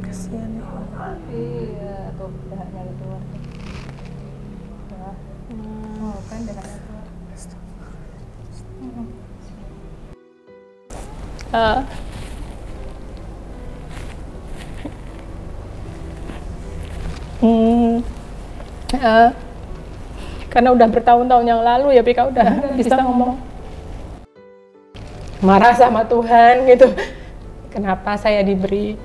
Kasihan ya. Iya, tuh dahaknya keluar tuh. Oh, kan dahaknya keluar. Karena udah bertahun-tahun yang lalu ya Pika udah bisa ngomong marah sama Tuhan gitu. Kenapa saya diberi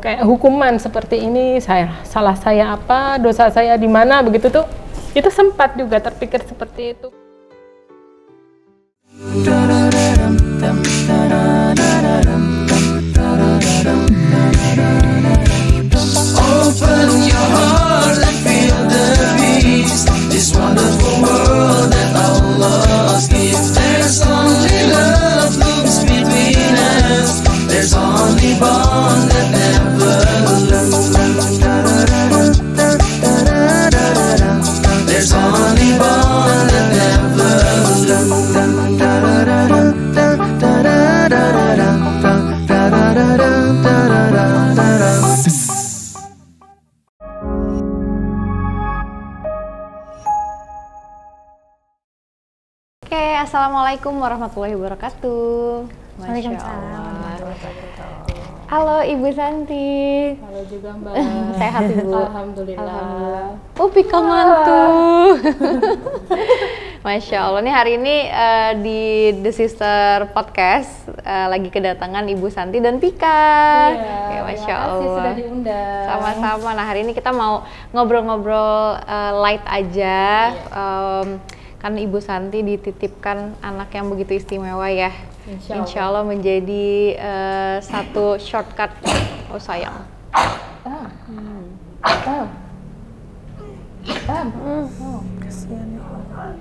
kayak hukuman seperti ini? Salah saya apa? Dosa saya di mana? Begitu tuh. Itu sempat juga terpikir seperti itu. Open your heart and feel the peace, this wonderful world that Allah gives. There's only love looms between us, there's only bond that never lose. There's only bond that never Oke, assalamualaikum warahmatullahi wabarakatuh. Waalaikumsalam. Halo Ibu Santi. Halo juga Mbak. Sehat Ibu? Alhamdulillah. Oh, Pika mantu. Masya Allah. Nih hari ini di The Sister Podcast lagi kedatangan Ibu Santi dan Pika. Iya, Masya terima kasih Allah. sudah diundang. Sama-sama. Nah hari ini kita mau ngobrol-ngobrol light aja. Kan Ibu Santi dititipkan anak yang begitu istimewa ya. Insya Allah menjadi satu shortcut. Oh sayang. Kasihan ya.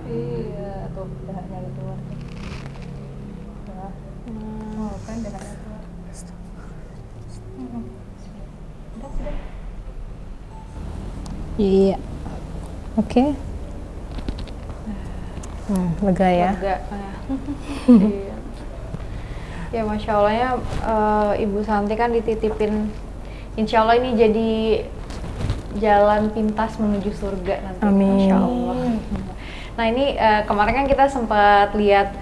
Iya, tuh dahaknya keluar tuh. Oh, kan dahaknya keluar. Iya. Oke. Lega ya. Lega. Iya. Ya Masya Allahnya Ibu Santi kan dititipin, Insya Allah ini jadi jalan pintas menuju surga nanti. Amin. Masya Allah. Nah ini kemarin kan kita sempat lihat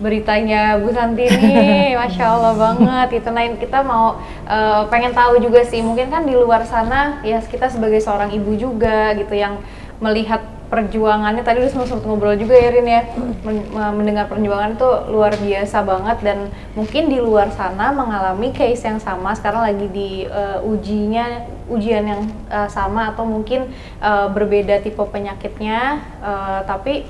beritanya Bu Santi ini, Masya Allah banget. Itu nah kita mau pengen tahu juga sih, mungkin kan di luar sana ya kita sebagai seorang ibu juga gitu yang melihat perjuangannya, tadi udah sempat ngobrol juga ya Rin ya, mendengar perjuangan itu luar biasa banget dan mungkin di luar sana mengalami case yang sama, sekarang lagi di ujian yang sama atau mungkin berbeda tipe penyakitnya, tapi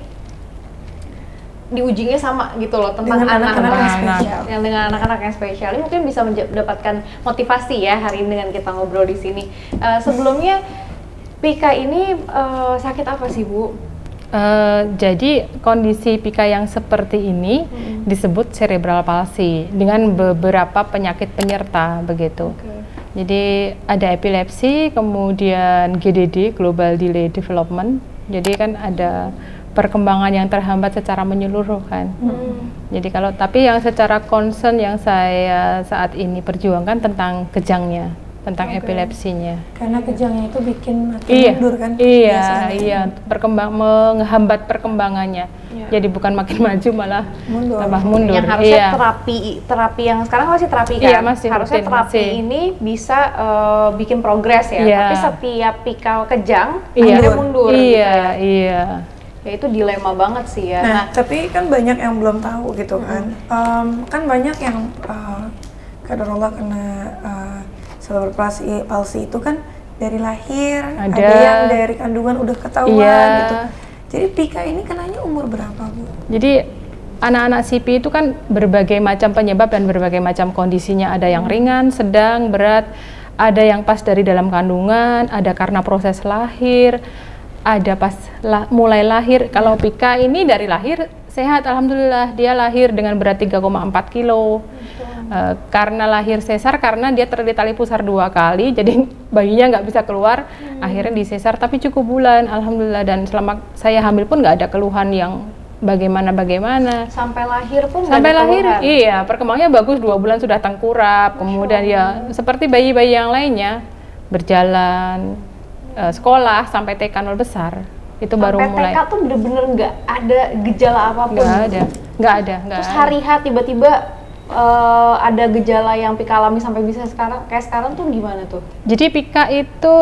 diujinya sama gitu loh tentang Dengan anak-anak yang anak-anak spesial. yang dengan anak-anak yang spesial. Ini mungkin bisa mendapatkan motivasi ya hari ini dengan kita ngobrol di sini. Sebelumnya Pika ini sakit apa sih Bu? Jadi kondisi Pika yang seperti ini disebut cerebral palsy dengan beberapa penyakit penyerta begitu. Jadi ada epilepsi, kemudian GDD (Global Delay Development). Jadi kan ada perkembangan yang terhambat secara menyeluruh kan. Jadi kalau tapi yang secara concern yang saya saat ini perjuangkan tentang kejangnya, tentang epilepsinya. Karena kejangnya itu bikin makin mundur kan? Iya, menghambat perkembangannya. Jadi bukan makin maju malah tambah mundur. Yang harusnya terapi yang sekarang masih terapi kan? Iya, masih harusnya rutin, terapi masih. ini bisa bikin progres ya. Iya. Tapi setiap Pika kejang akhirnya mundur. Iya, gitu ya. iya. Ya itu dilema banget sih ya. Nah, tapi kan banyak yang belum tahu gitu kan. Kan banyak yang kadarullah kena cerebral palsy itu kan dari lahir, ada yang dari kandungan udah ketahuan gitu. Jadi Pika ini kenanya umur berapa Bu? Jadi anak-anak CP itu kan berbagai macam penyebab dan berbagai macam kondisinya. Ada yang ringan, sedang, berat, ada yang pas dari dalam kandungan, ada karena proses lahir, ada pas mulai lahir. Kalau Pika ini dari lahir sehat, alhamdulillah. Dia lahir dengan berat 3,4 kilo. Karena lahir sesar, karena dia terlilit tali pusar 2 kali, jadi bayinya nggak bisa keluar. Akhirnya disesar, tapi cukup bulan, alhamdulillah. Dan selama saya hamil pun nggak ada keluhan yang bagaimana. Sampai lahir pun nggak Sampai ada lahir, keluhan? iya, perkembangannya bagus, 2 bulan sudah tengkurap, kemudian ya seperti bayi-bayi yang lainnya, berjalan, sekolah sampai TK 0 besar, itu baru Sampai mulai. TK tuh bener-bener nggak ada gejala apapun? Nggak ada. Terus hari H tiba-tiba ada gejala yang Pika alami sampai bisa kayak sekarang tuh gimana tuh? Jadi Pika itu,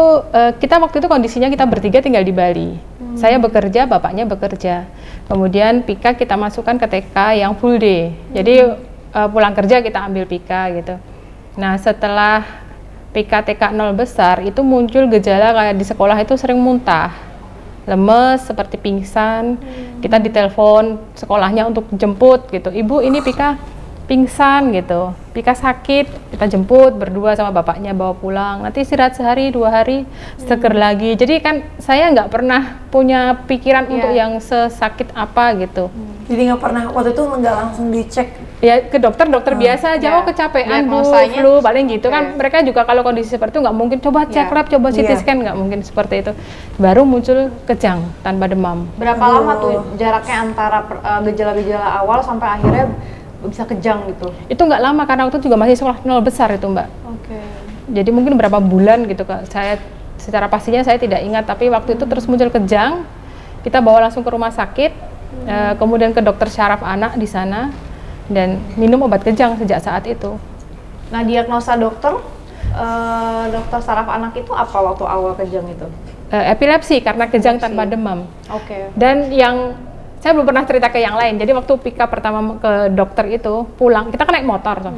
kita waktu itu kondisinya kita bertiga tinggal di Bali. Saya bekerja, bapaknya bekerja. Kemudian Pika kita masukkan ke TK yang full day. Jadi pulang kerja kita ambil Pika gitu. Nah setelah Pika TK 0 besar, itu muncul gejala kayak di sekolah itu sering muntah. Lemes, seperti pingsan. Kita ditelepon sekolahnya untuk jemput gitu. Ibu ini Pika pingsan gitu, Pika sakit, kita jemput berdua sama bapaknya, bawa pulang, nanti istirahat sehari 2 hari seger lagi. Jadi kan saya nggak pernah punya pikiran untuk yang sesakit apa gitu. Jadi nggak pernah waktu itu nggak langsung dicek. Ya ke dokter biasa aja, oh kecapean, flu paling gitu kan. Mereka juga kalau kondisi seperti itu nggak mungkin coba cek lab, coba CT scan, nggak mungkin seperti itu. Baru muncul kejang tanpa demam. Berapa lama tuh jaraknya antara gejala-gejala awal sampai akhirnya bisa kejang gitu? Itu nggak lama karena waktu itu juga masih sekolah 0 besar itu Mbak. Oke. Jadi mungkin berapa bulan gitu Kak. Saya secara pastinya saya tidak ingat, tapi waktu itu terus muncul kejang. Kita bawa langsung ke rumah sakit, kemudian ke dokter syaraf anak di sana dan minum obat kejang sejak saat itu. Nah diagnosa dokter saraf anak itu apa waktu awal kejang itu? Epilepsi karena kejang tanpa demam. Oke. Dan yang saya belum pernah cerita ke yang lain. Jadi waktu Pika pertama ke dokter itu pulang, kita kan naik motor tuh.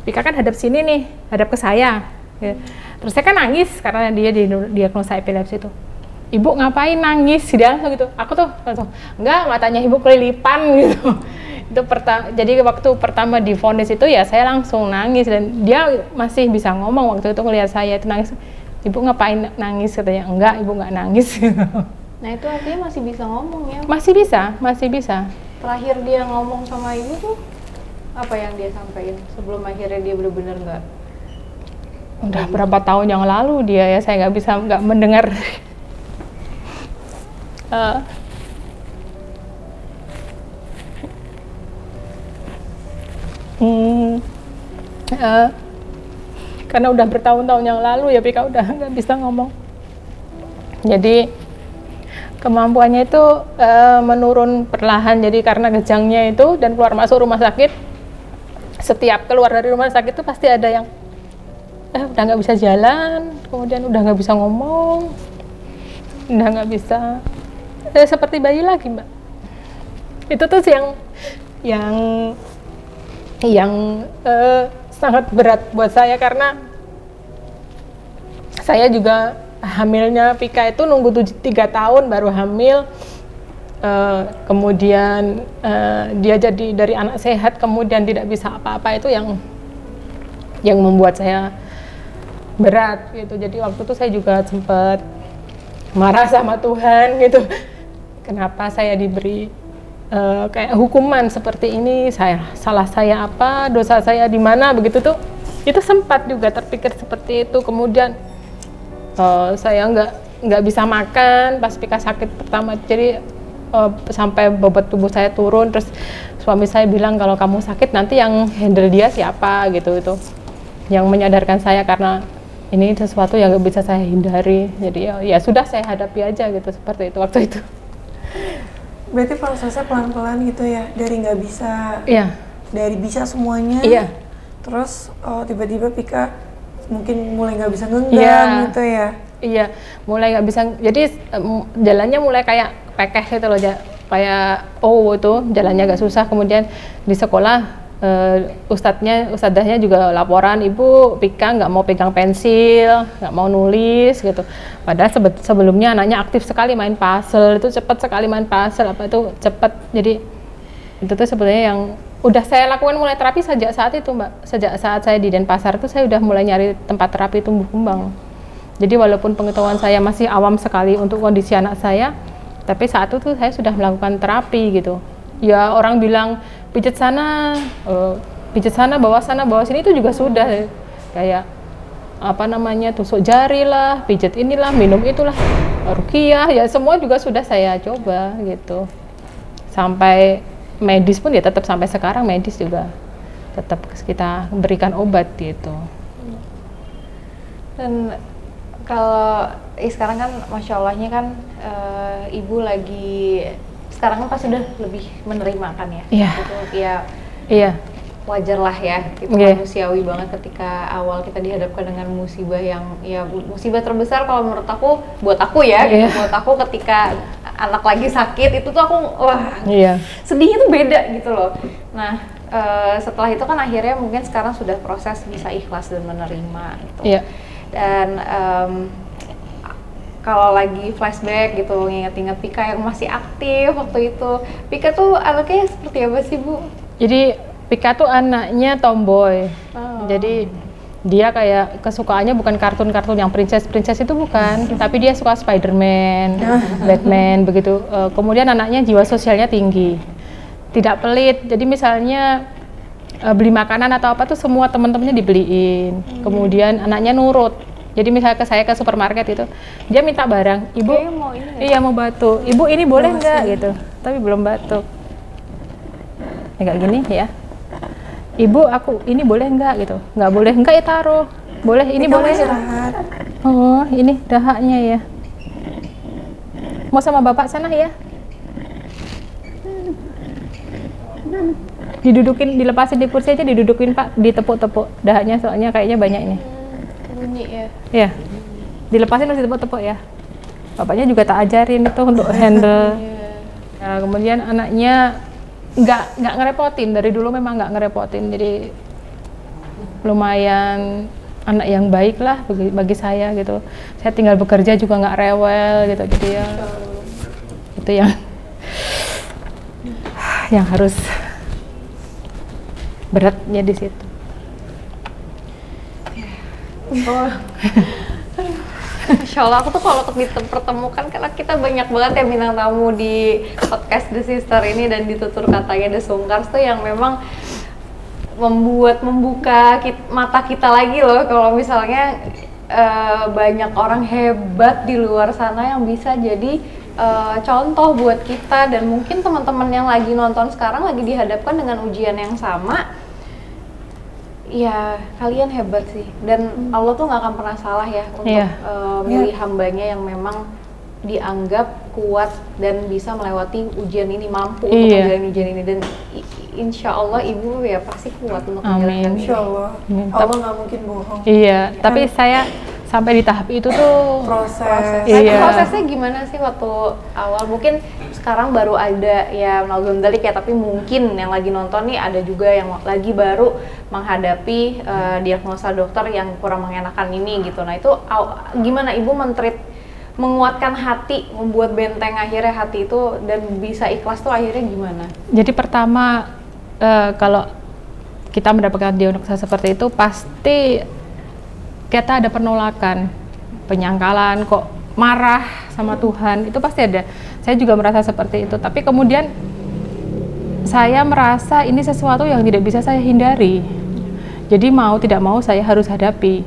Pika kan hadap sini nih, hadap ke saya. Ya. Terus saya kan nangis karena dia diagnosa epilepsi itu. Ibu ngapain nangis? Dia langsung gitu. Aku tuh langsung enggak, matanya ibu kelilipan gitu. Itu jadi waktu pertama divonis itu ya saya langsung nangis dan dia masih bisa ngomong waktu itu ngelihat saya itu nangis. Ibu ngapain nangis katanya? Enggak, ibu nggak nangis. Nah itu artinya masih bisa ngomong ya? Masih bisa. Terakhir dia ngomong sama ibu tuh apa yang dia sampaikan sebelum akhirnya dia benar-benar nggak? Udah berapa tahun yang lalu dia ya, saya nggak mendengar. Karena udah bertahun-tahun yang lalu ya Pika udah nggak bisa ngomong. Jadi kemampuannya itu menurun perlahan, jadi karena kejangnya itu dan keluar masuk rumah sakit, setiap keluar dari rumah sakit itu pasti ada yang udah nggak bisa jalan, kemudian udah nggak bisa ngomong, udah nggak bisa, seperti bayi lagi Mbak. Itu tuh yang sangat berat buat saya karena saya juga hamilnya Pika itu nunggu 3 tahun baru hamil, kemudian dia jadi dari anak sehat kemudian tidak bisa apa-apa, itu yang membuat saya berat gitu. Jadi waktu itu saya juga sempat marah sama Tuhan gitu, kenapa saya diberi kayak hukuman seperti ini, salah saya apa, dosa saya di mana begitu tuh. Itu sempat juga terpikir seperti itu. Kemudian saya nggak bisa makan pas Pika sakit pertama, jadi sampai bobot tubuh saya turun. Terus suami saya bilang kalau kamu sakit nanti yang handle dia siapa gitu, itu yang menyadarkan saya karena ini sesuatu yang nggak bisa saya hindari. Jadi ya sudah saya hadapi aja gitu, seperti itu waktu itu. Berarti prosesnya pelan-pelan gitu ya, dari nggak bisa, dari bisa semuanya, terus tiba-tiba Pika mungkin mulai nggak bisa ngenggang gitu ya? Iya, mulai nggak bisa, jadi jalannya mulai kayak pekeh gitu loh, kayak itu jalannya agak susah. Kemudian di sekolah ustadzahnya juga laporan, ibu Pika nggak mau pegang pensil, nggak mau nulis gitu. Padahal sebelumnya anaknya aktif sekali main puzzle, itu cepat sekali main puzzle, apa itu cepat. Jadi itu tuh sebenarnya yang udah saya lakukan mulai terapi sejak saat itu Mbak. Sejak saat saya di Denpasar itu saya udah mulai nyari tempat terapi tumbuh kembang. Jadi walaupun pengetahuan saya masih awam sekali untuk kondisi anak saya, tapi saat itu tuh saya sudah melakukan terapi gitu. Ya orang bilang pijat sana, bawa sana, bawa sini, itu juga sudah kayak apa namanya, tusuk jari lah, pijat inilah, minum itulah, ruqyah, ya semua juga sudah saya coba gitu. sampai medis pun ya tetap sampai sekarang medis juga tetap kita berikan obat gitu. Dan kalau sekarang kan Masya Allahnya kan ibu lagi sekarang kan pasti udah lebih menerima kan ya? Iya. Gitu, ya Iya. wajar lah ya, itu manusiawi banget ketika awal kita dihadapkan dengan musibah yang ya musibah terbesar kalau menurut aku, buat aku ya, gitu, buat aku ketika anak lagi sakit itu tuh aku wah sedihnya tuh beda gitu loh. Nah setelah itu kan akhirnya mungkin sekarang sudah proses bisa ikhlas dan menerima gitu. Dan kalau lagi flashback gitu nginget-inget Pika yang masih aktif waktu itu, Pika tuh anaknya seperti apa sih Bu? Jadi Pika tuh anaknya tomboy. Jadi dia kayak kesukaannya bukan kartun-kartun yang princess itu bukan, tapi dia suka Spider-Man, Batman begitu. Kemudian anaknya jiwa sosialnya tinggi, tidak pelit. Jadi misalnya beli makanan atau apa tuh semua teman-temannya dibeliin. Kemudian anaknya nurut. Jadi misalnya saya ke supermarket itu, dia minta barang, ibu, mau ini iya mau batuk, ibu ini boleh nggak gitu, tapi belum batuk. Kayak gini ya. Ibu, aku ini boleh nggak gitu? Nggak boleh, enggak ya taruh. Boleh, ini boleh. Oh, ini dahaknya ya. Mau sama bapak sana ya? Didudukin, dilepasin di kursi aja, didudukin Pak, ditepuk-tepuk dahaknya soalnya kayaknya banyak ini. Bunyi ya? Iya, dilepasin terus ditepuk-tepuk ya. Bapaknya juga tak ajarin itu untuk handle. Nah, kemudian anaknya nggak ngerepotin, dari dulu memang nggak ngerepotin, jadi lumayan anak yang baik lah bagi saya gitu. Saya tinggal bekerja juga nggak rewel gitu, jadi ya itu yang harus beratnya di situ. Masya Allah, aku tuh kalau dipertemukan karena kita banyak banget ya bintang tamu di podcast The Sister ini dan ditutur katanya The Sungkars tuh yang memang membuka mata kita lagi loh kalau misalnya banyak orang hebat di luar sana yang bisa jadi contoh buat kita, dan mungkin teman-teman yang lagi nonton sekarang lagi dihadapkan dengan ujian yang sama. Ya, kalian hebat sih, dan Allah tuh nggak akan pernah salah ya untuk milih hambanya yang memang dianggap kuat dan bisa melewati ujian ini, mampu untuk menjalani ujian ini, dan insya Allah ibu ya pasti kuat untuk menjalankan. Insya Allah, Allah nggak mungkin bohong. Iya, tapi saya sampai di tahap itu tuh proses. Prosesnya gimana sih waktu awal? Mungkin sekarang baru ada ya nalgundalik ya, tapi mungkin yang lagi nonton nih ada juga yang lagi baru menghadapi diagnosa dokter yang kurang mengenakan ini gitu. Nah itu gimana ibu menguatkan hati, membuat benteng akhirnya hati itu dan bisa ikhlas tuh akhirnya gimana? Jadi pertama kalau kita mendapatkan diagnosa seperti itu pasti kita ada penolakan, penyangkalan, kok marah sama Tuhan, itu pasti ada. Saya juga merasa seperti itu, tapi kemudian saya merasa ini sesuatu yang tidak bisa saya hindari. Jadi mau tidak mau saya harus hadapi.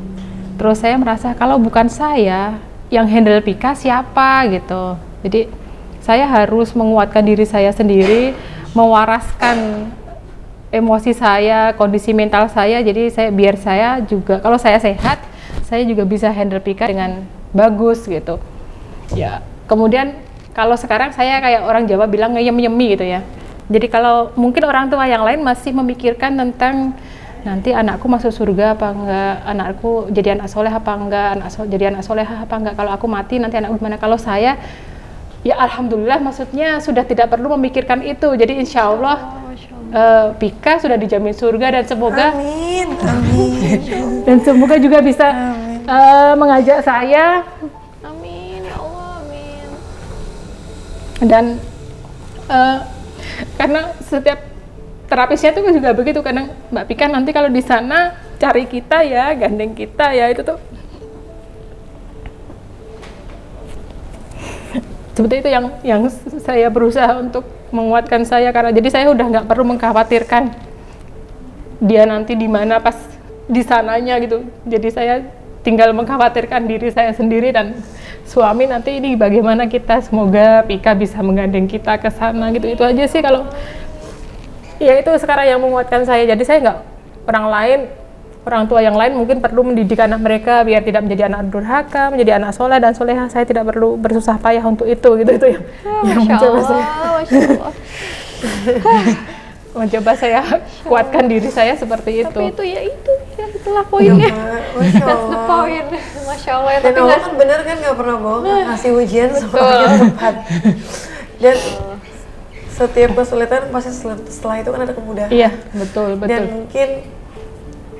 Terus saya merasa kalau bukan saya yang handle Pika siapa gitu. Jadi saya harus menguatkan diri saya sendiri, mewaraskan emosi saya, kondisi mental saya. Jadi biar saya juga kalau saya sehat, saya juga bisa handle Pika dengan bagus gitu. Ya, kemudian kalau sekarang saya kayak orang Jawa bilang ngeyem-yemi gitu ya. Jadi kalau mungkin orang tua yang lain masih memikirkan tentang nanti anakku masuk surga apa enggak, anakku jadi anak soleh apa enggak, jadi anak soleha apa enggak, kalau aku mati nanti anakku gimana. Kalau saya ya alhamdulillah, maksudnya sudah tidak perlu memikirkan itu. Jadi insya Allah Pika sudah dijamin surga, dan semoga amin. Dan semoga juga bisa mengajak saya, amin ya Allah, amin. Dan karena setiap terapisnya tuh juga begitu, kadang Mbak Pika nanti kalau di sana cari kita ya, gandeng kita ya, itu tuh seperti itu yang saya berusaha untuk menguatkan saya, karena jadi saya udah nggak perlu mengkhawatirkan dia nanti di mana pas di sananya gitu. Jadi saya tinggal mengkhawatirkan diri saya sendiri dan suami nanti ini bagaimana kita, semoga Pika bisa menggandeng kita ke sana gitu. Itu aja sih kalau ya itu sekarang yang menguatkan saya. Jadi saya nggak, orang tua yang lain mungkin perlu mendidik anak mereka biar tidak menjadi anak durhaka, menjadi anak soleh dan soleha. Saya tidak perlu bersusah payah untuk itu gitu. Itu yang mencoba saya. Mencoba saya kuatkan diri saya seperti itu. Tapi itulah poinnya. Masya That's the Allah. point. Masya Allah ya. Dan Tapi Allah nggak kan bener kan nggak pernah bohong, ngasih ujian semuanya tepat. Dan setiap kesulitan pasti setelah itu kan ada kemudahan. Iya, betul.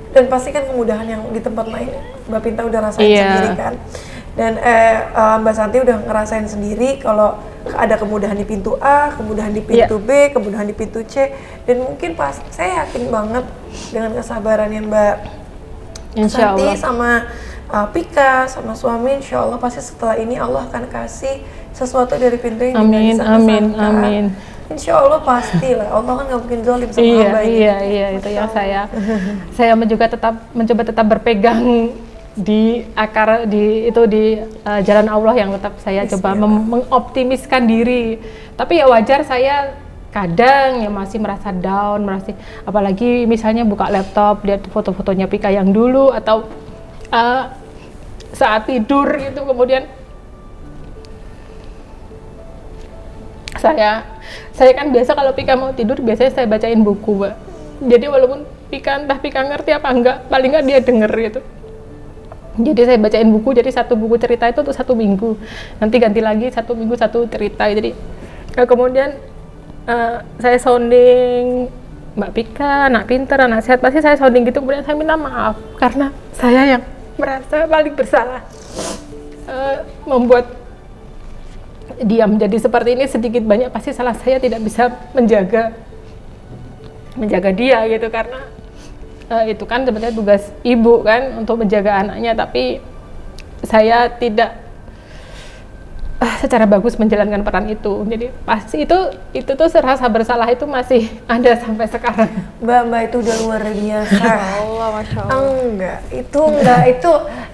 Dan pasti kan kemudahan yang di tempat lain Mbak Pinta udah rasain sendiri kan. Dan Mbak Santi udah ngerasain sendiri kalau ada kemudahan di pintu A, kemudahan di pintu B, kemudahan di pintu C. Dan mungkin saya yakin banget dengan kesabarannya Mbak Santi sama Pika sama suami, insya Allah pasti setelah ini Allah akan kasih sesuatu dari pintu yang Amin. Insya Allah pastilah, Allah kan nggak mungkin zalim sama hamba ini. Iya, itu yang saya juga mencoba tetap berpegang di akar di jalan Allah yang tetap saya coba mengoptimiskan diri. Tapi ya wajar saya kadang ya masih merasa down, apalagi misalnya buka laptop lihat foto-fotonya Pika yang dulu atau saat tidur gitu, kemudian saya kan biasa kalau Pika mau tidur biasanya saya bacain buku, Mbak. Jadi walaupun entah Pika ngerti apa enggak, paling enggak dia denger gitu. Jadi saya bacain buku, jadi satu buku cerita itu untuk 1 minggu, nanti ganti lagi 1 minggu 1 cerita. Jadi kemudian saya sounding Mbak Pika, anak pinter, anak sehat, pasti saya sounding gitu. Kemudian saya minta maaf karena saya yang merasa paling bersalah membuat dia menjadi seperti ini. Sedikit banyak pasti salah saya tidak bisa menjaga dia gitu, karena itu kan sebenarnya tugas ibu kan untuk menjaga anaknya, tapi saya tidak secara bagus menjalankan peran itu. Jadi pasti itu tuh rasa bersalah itu masih ada sampai sekarang. Mbak itu udah luar biasa. Allah, Masya Allah.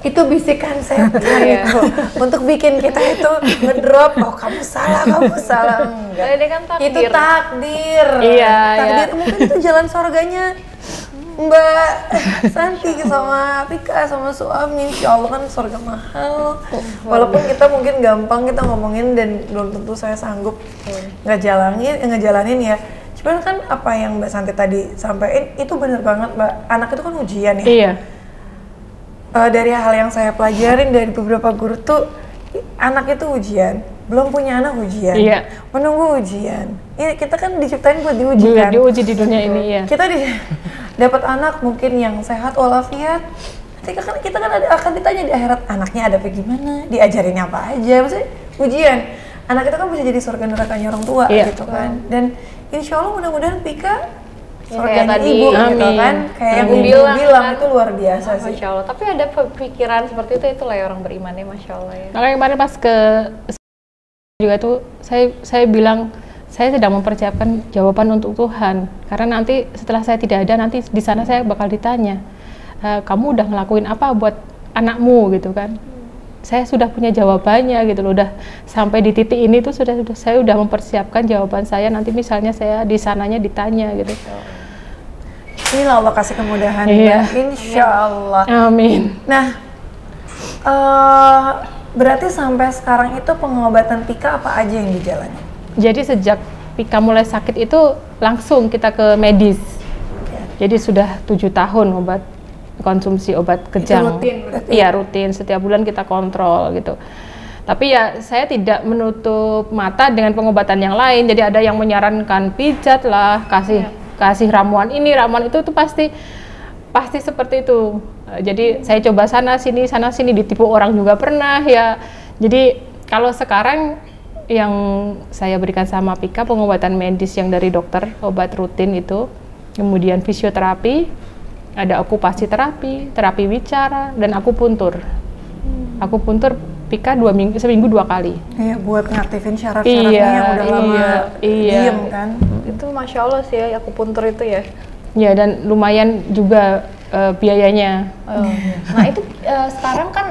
Itu bisikan setan itu untuk bikin kita itu ngedrop. Oh kamu salah. Enggak. Ini kan takdir. Itu takdir. Iya. Mungkin itu jalan surganya Mbak Santi sama Pika sama suami. Insya Allah kan surga mahal. Walaupun kita mungkin gampang kita ngomongin dan belum tentu saya sanggup ngejalanin ya. Cuman kan apa yang Mbak Santi tadi sampaikan itu bener banget Mbak. Anak itu kan ujian ya. Iya. Dari hal yang saya pelajarin dari beberapa guru tuh, anak itu ujian. Belum punya anak ujian. Iya. Menunggu ujian. Ini kita kan diciptain buat diuji kan. Diuji di dunia ini ya. Kita dapat anak mungkin yang sehat walafiat. Kita kan akan ditanya di akhirat, anaknya ada apa gimana, diajarin apa aja, maksudnya ujian. Anak itu kan bisa jadi surga nerakanya orang tua gitu kan. Dan insya Allah mudah-mudahan Pika surganya ibu gitu kan, kayak yang ibu bilang itu luar biasa sih. Masya Allah. Tapi ada pemikiran seperti itu lah orang beriman ya, Masya Allah ya. Makanya kemarin pas ke juga tuh saya bilang saya sedang mempersiapkan jawaban untuk Tuhan, karena nanti setelah saya tidak ada, nanti di sana saya bakal ditanya, kamu udah ngelakuin apa buat anakmu gitu kan. Saya sudah punya jawabannya gitu loh, udah sampai di titik ini tuh saya udah mempersiapkan jawaban saya, nanti misalnya saya di sananya ditanya gitu. Inilah Allah kasih kemudahan ya, insya Allah. Amin. Nah, berarti sampai sekarang itu pengobatan Pika apa aja yang dijalani? Jadi sejak Pika mulai sakit itu langsung kita ke medis. Jadi sudah 7 tahun konsumsi obat kejang. Iya rutin, setiap bulan kita kontrol gitu. Tapi ya saya tidak menutup mata dengan pengobatan yang lain. Jadi ada yang menyarankan pijat lah, kasih ramuan ini, ramuan itu tuh pasti seperti itu. Jadi saya coba sana sini ditipu orang juga pernah ya. Jadi kalau sekarang yang saya berikan sama Pika pengobatan medis yang dari dokter, obat rutin itu, kemudian fisioterapi, ada okupasi terapi wicara, dan akupuntur. Akupuntur Pika seminggu 2 kali. Iya, buat ngaktifin syaraf-syarafnya yang udah lama diem kan. Itu Masya Allah sih ya, akupuntur itu ya. Ya, dan lumayan juga biayanya. Nah itu sekarang kan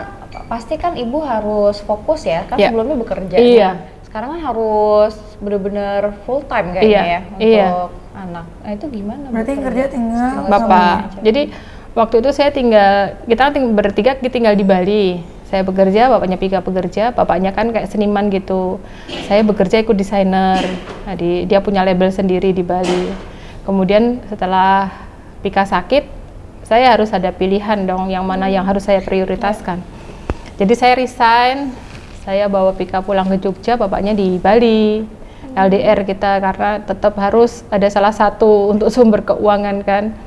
pasti kan ibu harus fokus ya, kan Iya. sebelumnya bekerja. Iya. Nah, sekarang kan harus bener-bener full time kayaknya Iya. ya untuk Iya. anak. Nah itu gimana? Berarti yang kerja tinggal Bapak. sama- Jadi waktu itu saya kita bertiga tinggal di Bali. Saya bekerja, bapaknya Pika bekerja, bapaknya kan kayak seniman gitu. Saya bekerja ikut desainer. Nah, dia punya label sendiri di Bali. Kemudian setelah Pika sakit, saya harus ada pilihan dong yang mana yang harus saya prioritaskan. Jadi saya resign, saya bawa Pika pulang ke Jogja, bapaknya di Bali. LDR kita karena tetap harus ada salah satu untuk sumber keuangan kan.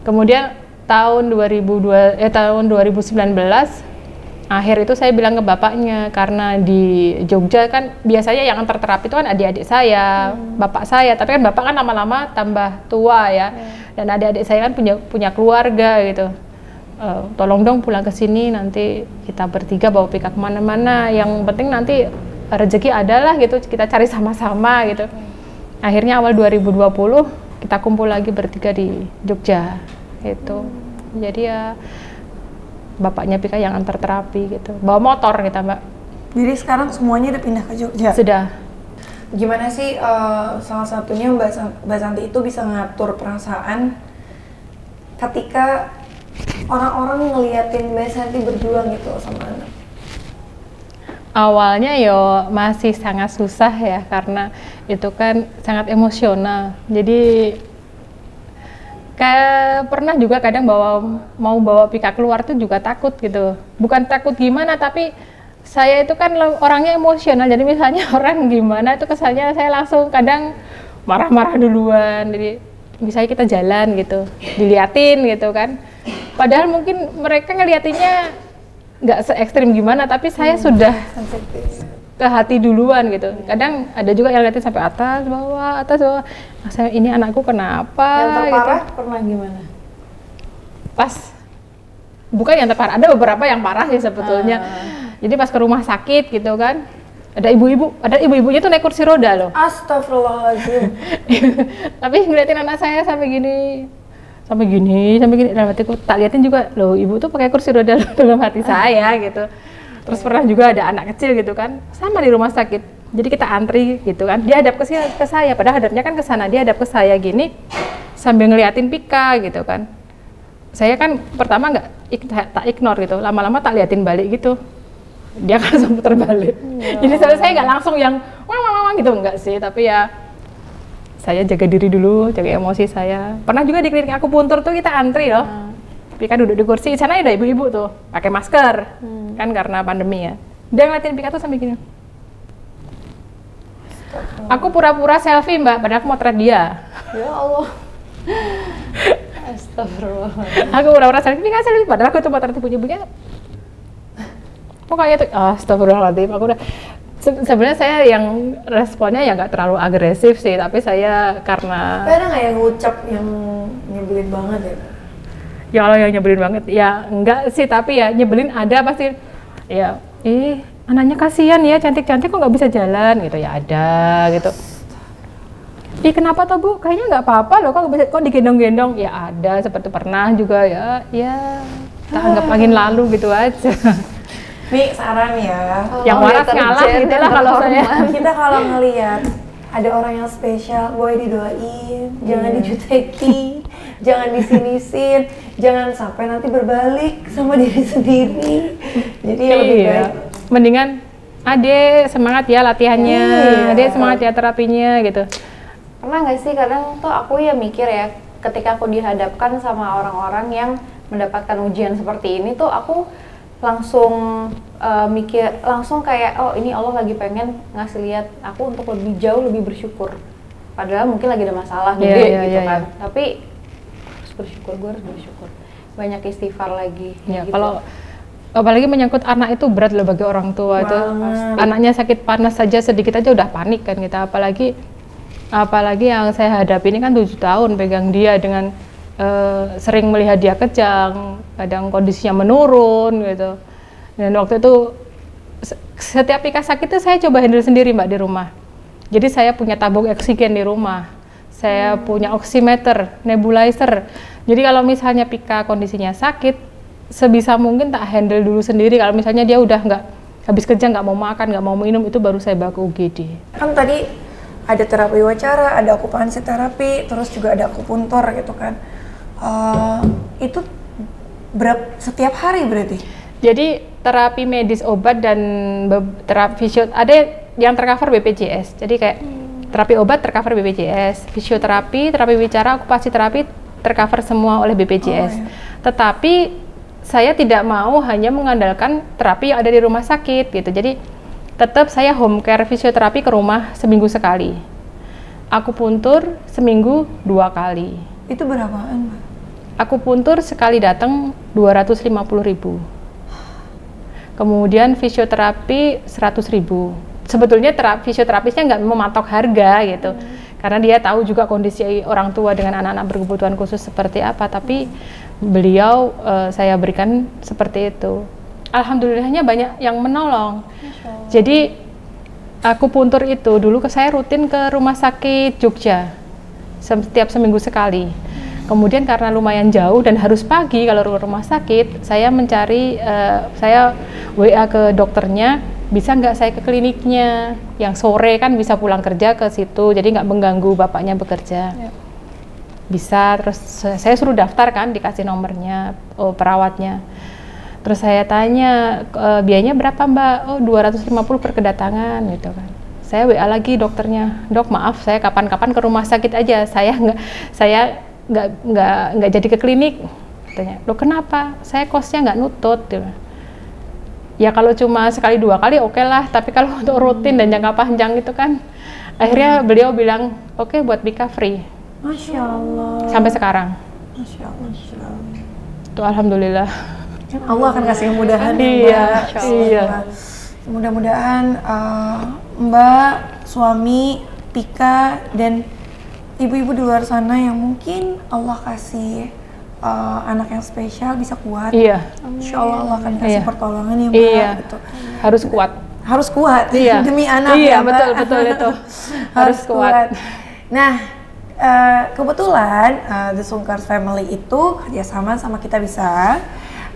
Kemudian tahun 2019 akhir itu saya bilang ke bapaknya, karena di Jogja kan biasanya yang antar terapi itu kan adik-adik saya, bapak saya, tapi kan bapak kan lama-lama tambah tua ya, dan adik-adik saya kan punya keluarga gitu. Tolong dong pulang ke sini, nanti kita bertiga bawa Pika kemana-mana, yang penting nanti rezeki adalah gitu, kita cari sama-sama gitu. Akhirnya awal 2020 kita kumpul lagi bertiga di Jogja gitu. Jadi ya bapaknya Pika yang antar terapi gitu, bawa motor kita Mbak. Jadi sekarang semuanya udah pindah ke Jogja. Sudah. Gimana sih salah satunya Mbak Santi itu bisa ngatur perasaan ketika orang-orang ngeliatin Mbak Santi berjuang gitu sama anak? Awalnya masih sangat susah ya, karena itu kan sangat emosional. Jadi kayak pernah juga kadang mau bawa Pika keluar tuh juga takut gitu. Bukan takut gimana, tapi saya itu kan orangnya emosional. Jadi misalnya orang gimana itu kesannya saya langsung kadang marah-marah duluan. Jadi misalnya kita jalan gitu, diliatin gitu kan. Padahal mungkin mereka ngeliatinnya nggak se-ekstrim gimana, tapi saya sudah ke hati duluan gitu. Kadang ada juga yang liatin sampai atas bawah. Saya ini anakku kenapa? Yang terparah gitu. pernah gimana? Pas bukan yang terparah, ada beberapa yang parah sih sebetulnya. Jadi pas ke rumah sakit gitu kan, ada ibu-ibunya tuh naik kursi roda loh. Astagfirullahaladzim. Tapi ngeliatin anak saya sampai gini. Dalam hatiku tak liatin juga, loh ibu tuh pakai kursi roda dalam hati saya gitu. Terus pernah juga ada anak kecil gitu kan, sama di rumah sakit. Jadi kita antri gitu kan, dia hadap ke saya, padahal hadapnya kan ke sana, dia hadap ke saya gini sambil ngeliatin Pika gitu kan. Saya kan pertama tak ignore gitu, lama-lama tak liatin balik gitu. Dia kan langsung putar balik. Jadi saya nggak langsung yang wah gitu, enggak sih, tapi ya saya jaga diri dulu, jaga emosi saya. Pernah juga di klinik akupuntur tuh kita antri loh. Pika duduk di kursi, sana ada ibu-ibu tuh pakai masker, kan karena pandemi ya. Dia ngeliatin Pika tuh sampai gini. Aku pura-pura selfie Mbak, padahal aku mau thread dia. Ya Allah. Astagfirullah. Aku pura-pura selfie, Pika selfie, padahal aku tuh mau thread ibu-ibunya. Pokoknya tuh, astagfirullahaladzim, aku udah. Sebenarnya saya yang responnya ya nggak terlalu agresif sih, tapi saya karena Tapi ada nggak yang ngucap yang nyebelin banget ya? ya Allah yang nyebelin banget, ya enggak sih, tapi ya nyebelin ada pasti. Ya, anaknya kasihan ya, cantik-cantik kok nggak bisa jalan gitu, ya ada gitu. Kenapa toh Bu? Kayaknya nggak apa-apa loh, kok digendong-gendong? Ya ada, seperti pernah juga ya tak anggap angin lalu gitu aja. Nih saran ya, Yang waras ngalah gitu lah kalau saya. kita kalau ngelihat ada orang yang spesial, boleh didoain, jangan dijutekin, jangan disinisin, jangan sampai nanti berbalik sama diri sendiri. Jadi ya lebih baik. Mendingan Ade semangat ya latihannya, Ade semangat ya terapinya gitu. Pernah nggak sih kadang tuh aku ya mikir ya, ketika aku dihadapkan sama orang-orang yang mendapatkan ujian seperti ini tuh aku langsung mikir, langsung kayak oh ini Allah lagi pengen ngasih lihat aku untuk lebih jauh lebih bersyukur. Padahal mungkin lagi ada masalah gede gitu kan. Tapi harus bersyukur, gue harus bersyukur. Banyak istighfar lagi. Ya, gitu. kalau apalagi menyangkut anak itu berat loh bagi orang tua itu. Anaknya sakit panas saja sedikit aja udah panik kan kita. Apalagi yang saya hadapi ini kan 7 tahun pegang dia dengan sering melihat dia kejang, kadang kondisinya menurun gitu. Dan waktu itu setiap Pika sakit itu saya coba handle sendiri Mbak di rumah. Jadi saya punya tabung oksigen di rumah, saya punya oximeter, nebulizer, Jadi kalau misalnya Pika kondisinya sakit, sebisa mungkin tak handle dulu sendiri. Kalau misalnya dia udah nggak habis kerja, nggak mau makan, nggak mau minum, itu baru saya bawa ke UGD. Kan tadi ada terapi wawancara, ada okupansi terapi, terus juga ada akupuntur gitu kan. Itu setiap hari berarti? Jadi terapi medis obat dan terapi fisio ada yang tercover BPJS. Jadi kayak terapi obat tercover BPJS, fisioterapi, terapi bicara, okupasi terapi tercover semua oleh BPJS. Tetapi saya tidak mau hanya mengandalkan terapi yang ada di rumah sakit gitu. Jadi tetap saya home care fisioterapi ke rumah seminggu sekali. Akupuntur seminggu 2 kali. Itu berapaan, Mbak? Akupuntur sekali datang 250.000. Kemudian fisioterapi 100.000. Sebetulnya fisioterapisnya nggak mematok harga gitu, karena dia tahu juga kondisi orang tua dengan anak-anak berkebutuhan khusus seperti apa. Tapi beliau saya berikan seperti itu. Alhamdulillahnya banyak yang menolong. Jadi akupuntur itu dulu saya rutin ke rumah sakit Jogja setiap seminggu sekali. Kemudian karena lumayan jauh dan harus pagi kalau ke rumah sakit, saya mencari saya WA ke dokternya, bisa nggak saya ke kliniknya yang sore kan bisa pulang kerja ke situ, jadi nggak mengganggu bapaknya bekerja. Bisa. Terus saya suruh daftar kan, dikasih nomornya perawatnya. Terus saya tanya, biayanya berapa Mbak? Oh 250 per kedatangan gitu kan. Saya WA lagi dokternya, dok maaf saya kapan-kapan ke rumah sakit aja, saya nggak jadi ke klinik. Katanya, loh kenapa? Saya kosnya nggak nutut. Gitu. Ya kalau cuma sekali 2 kali oke lah, tapi kalau untuk rutin dan jangka panjang itu kan, akhirnya beliau bilang oke, buat Pika free. Masya Allah. Sampai sekarang. Masya Allah. Itu alhamdulillah. Allah akan kasih kemudahan. Iya, iya. Mudah-mudahan Mbak, suami, Pika, dan ibu-ibu di luar sana yang mungkin Allah kasih anak yang spesial bisa kuat. Iya. Insya Allah akan kasih pertolongan ya Mbak. Iya. Gitu. Harus kuat. Harus kuat. Iya. Demi anak iya, ya Mbak. Betul itu. Harus kuat. Nah, kebetulan The Sungkars Family itu kerjasama sama Kita Bisa.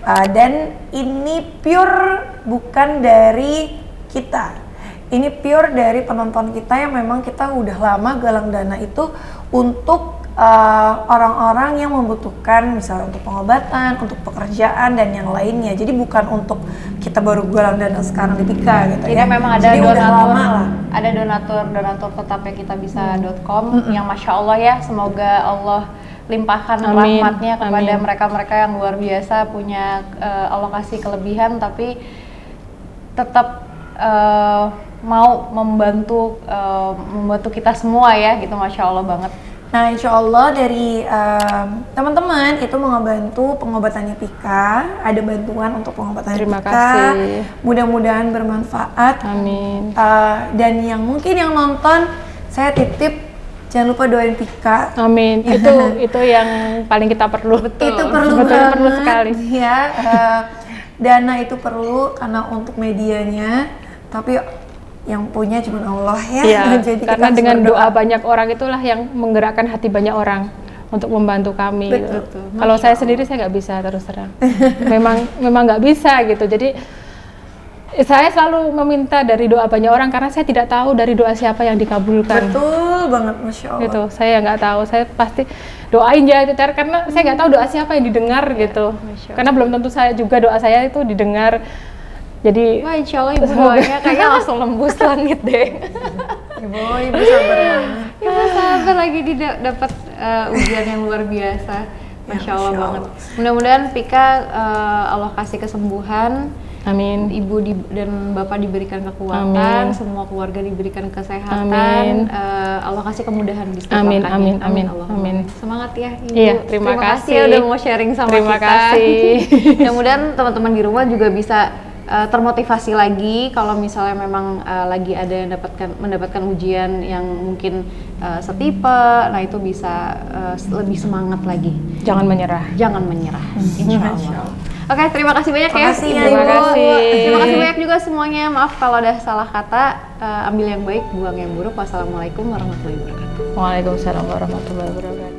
Dan ini pure bukan dari kita. Ini pure dari penonton kita yang memang kita udah lama galang dana itu untuk orang-orang yang membutuhkan, misalnya untuk pengobatan, untuk pekerjaan dan yang lainnya. Jadi bukan untuk kita baru galang dana sekarang di Pika gitu. Jadi ya. memang ada Jadi udah lama lah. Ada donatur tetap yang kitabisa.com yang Masya Allah ya, semoga Allah limpahkan rahmatnya kepada mereka-mereka yang luar biasa, punya alokasi kelebihan tapi tetap mau membantu kita semua ya gitu. Masya Allah banget. Nah, insya Allah dari teman-teman itu mau ngebantu pengobatannya Pika, ada bantuan untuk pengobatan Terima Pika. kasih. Mudah-mudahan bermanfaat. Amin. Dan yang mungkin yang nonton, saya titip jangan lupa doain Pika. Amin. Itu yang paling kita perlu. Itu perlu Betul, banget. perlu sekali. Ya, dana itu perlu karena untuk medianya, tapi yang punya cuma Allah ya. Iya, Jadi karena kita dengan berdoa. doa banyak orang itulah yang menggerakkan hati banyak orang untuk membantu kami. Betul. Gitu. Kalau saya sendiri saya nggak bisa, terus terang. memang nggak bisa gitu. Jadi saya selalu meminta dari doa banyak orang karena saya tidak tahu dari doa siapa yang dikabulkan. Betul banget, Masya Allah. Gitu, saya nggak tahu. Saya pasti doain ya, karena saya nggak tahu doa siapa yang didengar gitu. Karena belum tentu saya juga doa saya itu didengar. Jadi Wah, insya Allah ibu doanya kayaknya langsung nembus langit deh. Ibu sabar banget. Ibu sabar lagi dapat ujian yang luar biasa. Masya Allah banget. Mudah-mudahan Pika Allah kasih kesembuhan. amin. Ibu dan bapak diberikan kekuatan, Amin. semua keluarga diberikan kesehatan. Amin. Allah kasih kemudahan di Amin, setiap amin, langkahnya. amin, Allahumma. amin. Semangat ya Ibu. Iya, terima kasih. ya udah mau sharing sama Terima kita. kasih. Mudah-mudahan teman-teman di rumah juga bisa termotivasi lagi kalau misalnya memang lagi ada yang mendapatkan ujian yang mungkin setipe, nah itu bisa lebih semangat lagi. Jangan menyerah. Jangan menyerah, insya Allah. Oke, terima kasih banyak Terima kasih ya, Ibu. Terima kasih. Terima kasih banyak juga semuanya. Maaf kalau ada salah kata. Ambil yang baik, buang yang buruk. Wassalamualaikum warahmatullahi wabarakatuh. Waalaikumsalam warahmatullahi wabarakatuh.